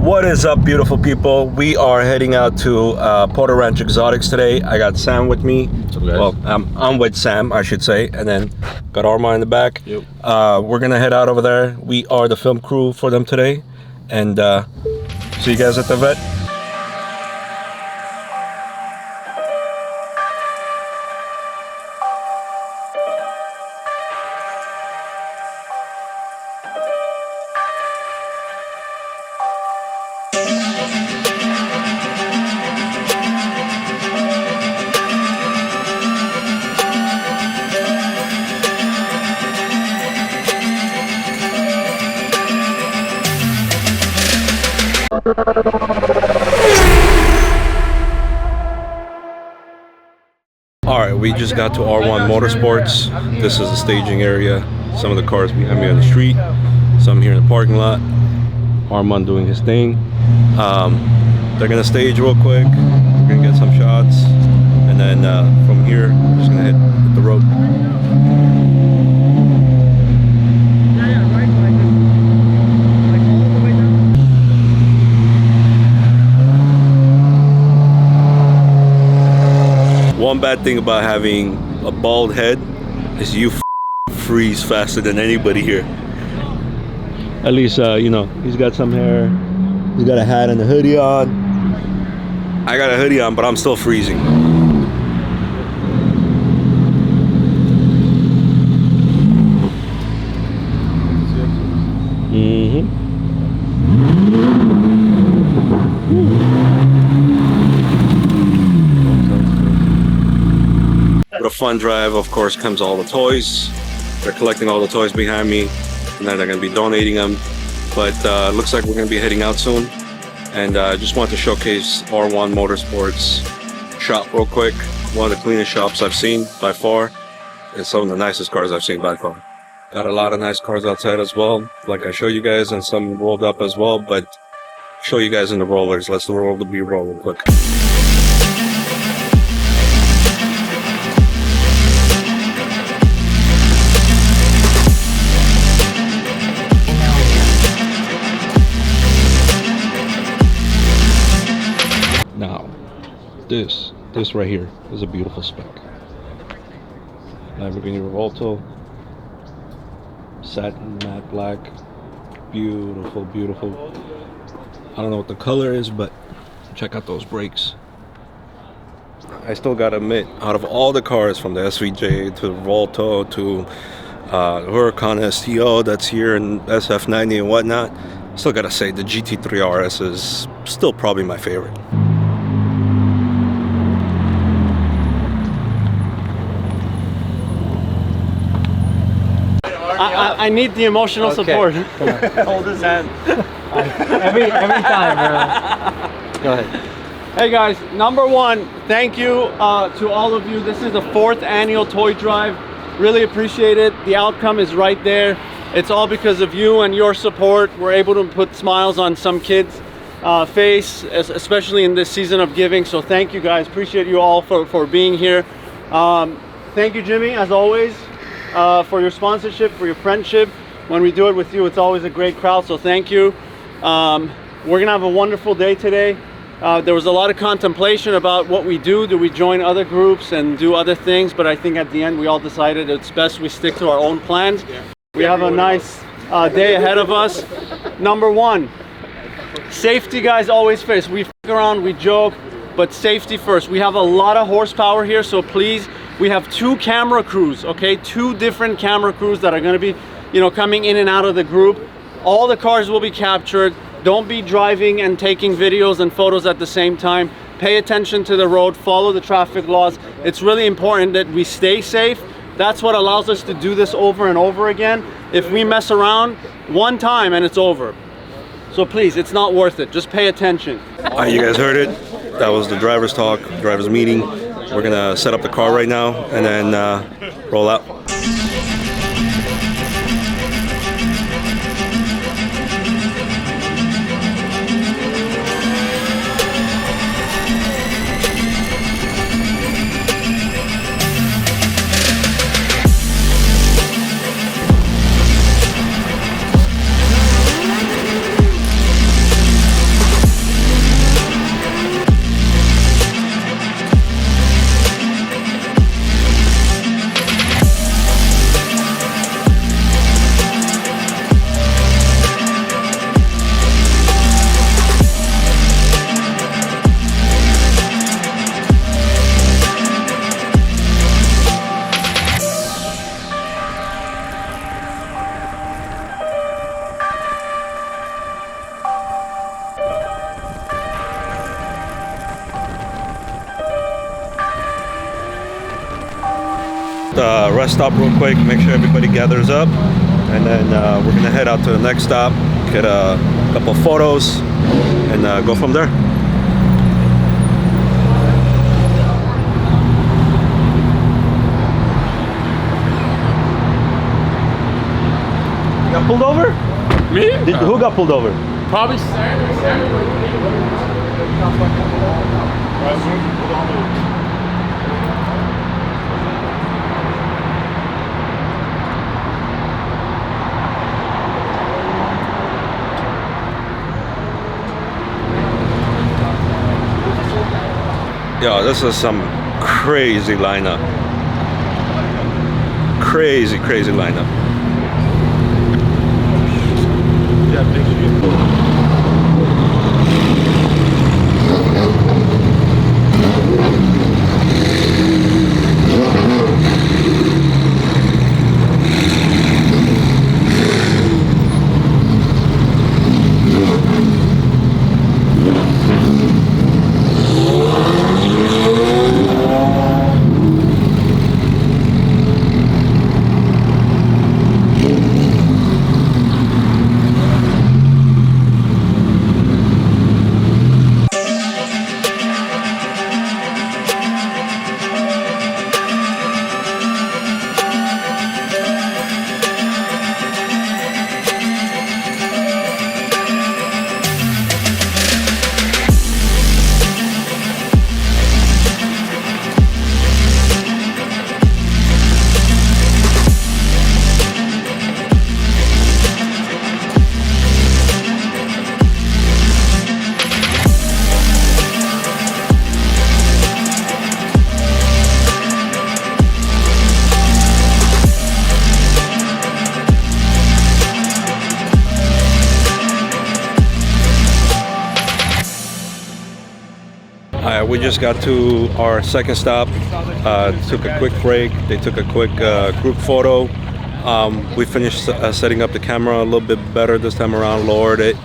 What is up, beautiful people? We are heading out to Porter Ranch Exotics today. I got Sam with me. Well, I'm with Sam, I should say, and then got Arma in the back. Yep. We're gonna head out over there. We are the film crew for them today, and see you guys at the vet. Alright, we just got to R1 Motorsports. This is the staging area. Some of the cars behind me on the street, some here in the parking lot. Armand doing his thing. They're gonna stage real quick. We're gonna get some shots, and then from here, we're just gonna hit the road. One bad thing about having a bald head is you freeze faster than anybody here. At least, you know, he's got some hair. He's got a hat and a hoodie on. I got a hoodie on, but I'm still freezing. With a fun drive, of course, comes all the toys. They're collecting all the toys behind me, and then they're going to be donating them. But looks like we're going to be heading out soon. And I just want to showcase R1 Motorsports shop real quick. One of the cleanest shops I've seen by far, and some of the nicest cars I've seen by far. Got a lot of nice cars outside as well, like I show you guys, and some rolled up as well. But show you guys in the rollers. Let's roll the B-roll real quick. This right here is a beautiful spec. Lamborghini Revolto, satin matte black, beautiful, beautiful. I don't know what the color is, but check out those brakes. I still gotta admit, out of all the cars, from the SVJ to the Revolto to Huracan STO that's here and SF90 and whatnot, still gotta say the GT3RS is still probably my favorite. I need the emotional support. Hold his hand. every time, bro. Go ahead. Hey guys, number one, thank you to all of you. This is the 4th annual toy drive. Really appreciate it. The outcome is right there. It's all because of you and your support. We're able to put smiles on some kids' face, especially in this season of giving. So thank you guys. Appreciate you all for being here. Thank you, Jimmy, as always. For your sponsorship, for your friendship. When we do it with you, it's always a great crowd, so thank you. We're gonna have a wonderful day today. There was a lot of contemplation about what we do. Do we join other groups and do other things? But I think at the end we all decided it's best we stick to our own plans. We have a nice day ahead of us. Number one, safety, guys, always first. We f around, we joke, but safety first. We have a lot of horsepower here, so please, we have 2 camera crews, okay? 2 different camera crews that are gonna be, you know, coming in and out of the group. All the cars will be captured. Don't be driving and taking videos and photos at the same time. Pay attention to the road, follow the traffic laws. It's really important that we stay safe. That's what allows us to do this over and over again. If we mess around one time and it's over. So please, it's not worth it. Just pay attention. All right, you guys heard it. That was the driver's talk, driver's meeting. We're gonna set up the car right now and then roll out. rest stop real quick, make sure everybody gathers up, and then we're gonna head out to the next stop, get a couple photos, and go from there. You got pulled over? Me? Who got pulled over? Probably Yo, this is some crazy lineup. Crazy lineup. We just got to our second stop, took a quick break, they took a quick group photo. We finished setting up the camera a little bit better this time around, lowered it,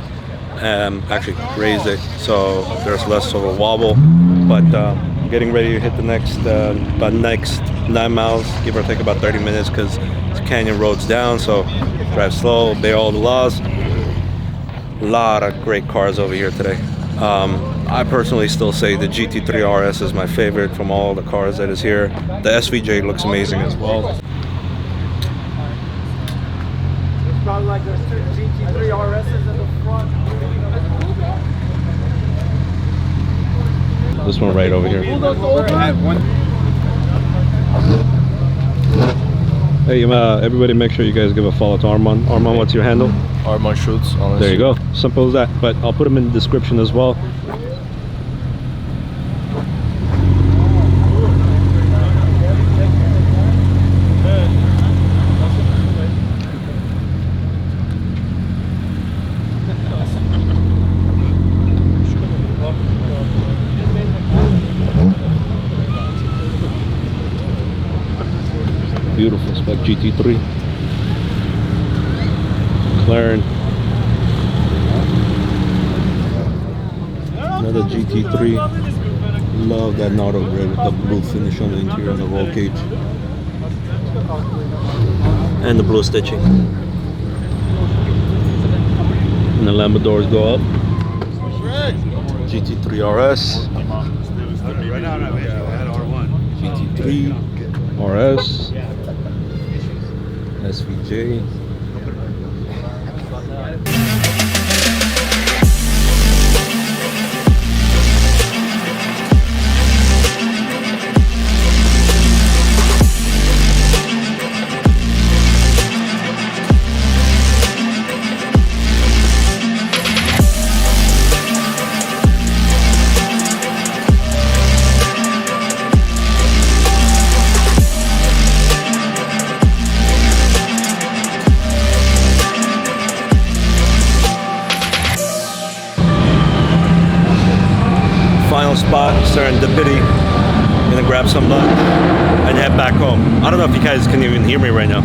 actually raised it so there's less of a wobble, but getting ready to hit the next 9 miles, give or take about 30 minutes, because it's canyon roads down, so drive slow, obey all the laws. A lot of great cars over here today. I personally still say the GT3RS is my favorite from all the cars that is here. The SVJ looks amazing as well. It's probably like there's 2 GT3RSs in the front. This one right over here. Hey, everybody make sure you guys give a follow to Armand. Armand, what's your handle? Armand Schultz, honestly. There you go. Simple as that. But I'll put them in the description as well. Beautiful spec GT3. McLaren. Another GT3. Love that auto grid with the blue finish on the interior and the roll cage. And the blue stitching. And the Lambo doors go up. GT3RS. GT3 RS. SVJ. Final spot, Serendipity. Gonna grab some lunch and head back home. I don't know if you guys can even hear me right now.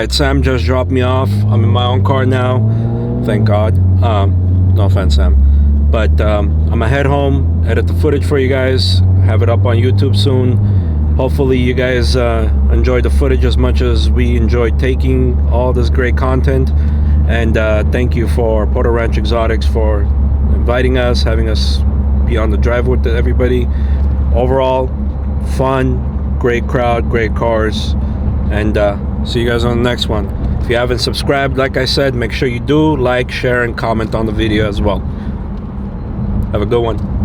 right, Sam just dropped me off. I'm in my own car now, thank God. No offense, Sam, but I'm gonna head home, edit the footage for you guys, have it up on YouTube soon. Hopefully you guys enjoyed the footage as much as we enjoyed taking all this great content. And thank you for Porter Ranch Exotics for inviting us, having us be on the drive with everybody. Overall, fun, great crowd, great cars, and see you guys on the next one. If you haven't subscribed, like I said, make sure you do like, share, and comment on the video as well. Have a good one.